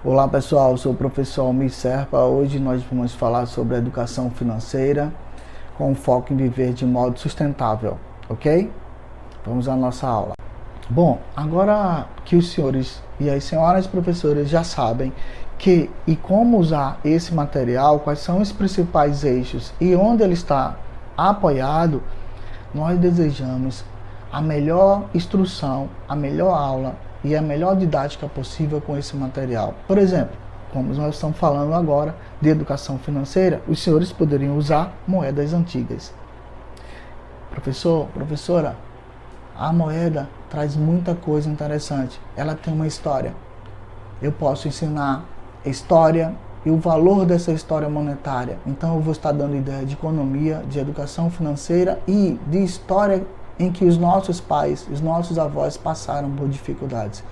Olá pessoal, eu sou o professor Almir Serpa. Hoje nós vamos falar sobre a educação financeira com foco em viver de modo sustentável, ok? Vamos à nossa aula. Bom, agora que os senhores e as senhoras professoras já sabem que e como usar esse material, quais são os principais eixos e onde ele está apoiado, nós desejamos a melhor instrução, a melhor aula e a melhor didática possível com esse material. Por exemplo, como nós estamos falando agora de educação financeira, os senhores poderiam usar moedas antigas. Professor, professora, a moeda traz muita coisa interessante. Ela tem uma história. Eu posso ensinar a história e o valor dessa história monetária. Então eu vou estar dando ideia de economia, de educação financeira e de história em que os nossos pais, os nossos avós passaram por dificuldades.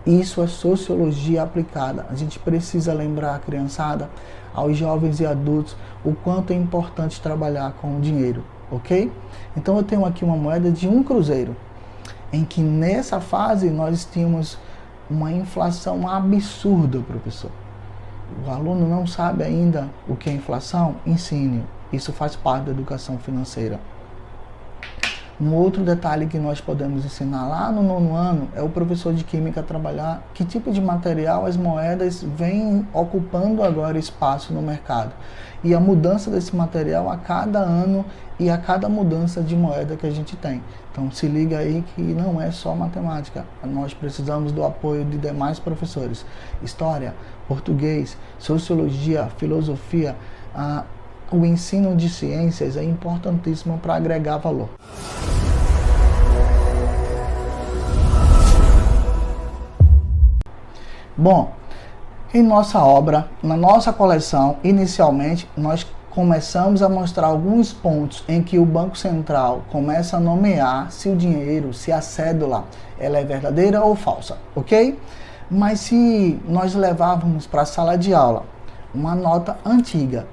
Isso é sociologia aplicada. A gente precisa lembrar a criançada, aos jovens e adultos, o quanto é importante trabalhar com o dinheiro, ok? Então eu tenho aqui uma moeda de 1 cruzeiro, em que nessa fase nós tínhamos uma inflação absurda, professor. O aluno não sabe ainda o que é inflação? Ensine. Isso faz parte da educação financeira. Um outro detalhe que nós podemos ensinar lá no 9º ano é o professor de química trabalhar que tipo de material as moedas vêm ocupando agora espaço no mercado. E a mudança desse material a cada ano e a cada mudança de moeda que a gente tem. Então se liga aí que não é só matemática. Nós precisamos do apoio de demais professores. História, português, sociologia, filosofia, o ensino de ciências é importantíssimo para agregar valor. Bom, em nossa obra, na nossa coleção, inicialmente, nós começamos a mostrar alguns pontos em que o Banco Central começa a nomear se o dinheiro, se a cédula, ela é verdadeira ou falsa, ok? Mas se nós levávamos para a sala de aula uma nota antiga,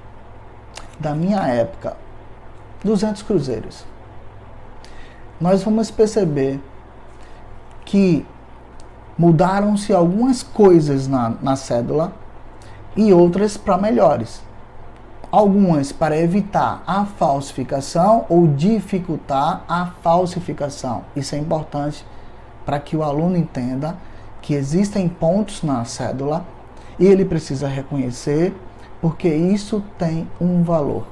da minha época, 200 cruzeiros, nós vamos perceber que mudaram-se algumas coisas na cédula e outras para melhores. Algumas para evitar a falsificação ou dificultar a falsificação. Isso é importante para que o aluno entenda que existem pontos na cédula e ele precisa reconhecer, porque isso tem um valor.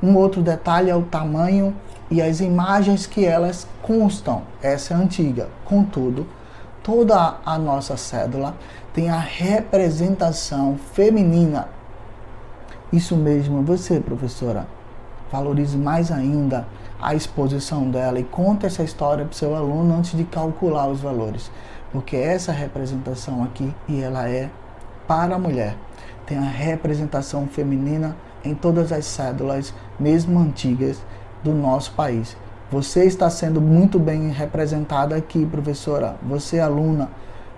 Um outro detalhe é o tamanho e as imagens que elas constam. Essa é antiga. Contudo, toda a nossa cédula tem a representação feminina. Isso mesmo, você, professora, valorize mais ainda a exposição dela e conte essa história para o seu aluno antes de calcular os valores. Porque essa representação aqui, e ela é para a mulher, tem a representação feminina em todas as cédulas, mesmo antigas, do nosso país. Você está sendo muito bem representada aqui, professora. Você aluna,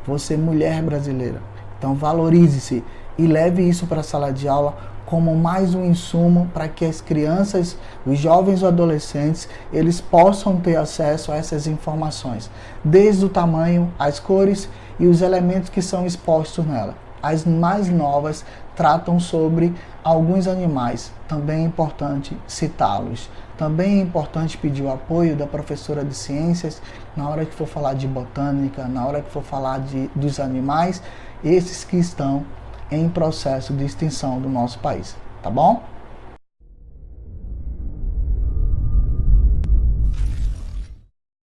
você mulher brasileira. Então valorize-se e leve isso para a sala de aula como mais um insumo para que as crianças, os jovens ou adolescentes, eles possam ter acesso a essas informações, desde o tamanho, as cores e os elementos que são expostos nela. As mais novas tratam sobre alguns animais, também é importante citá-los. Também é importante pedir o apoio da professora de ciências na hora que for falar de botânica, na hora que for falar dos animais, esses que estão em processo de extinção do nosso país, tá bom?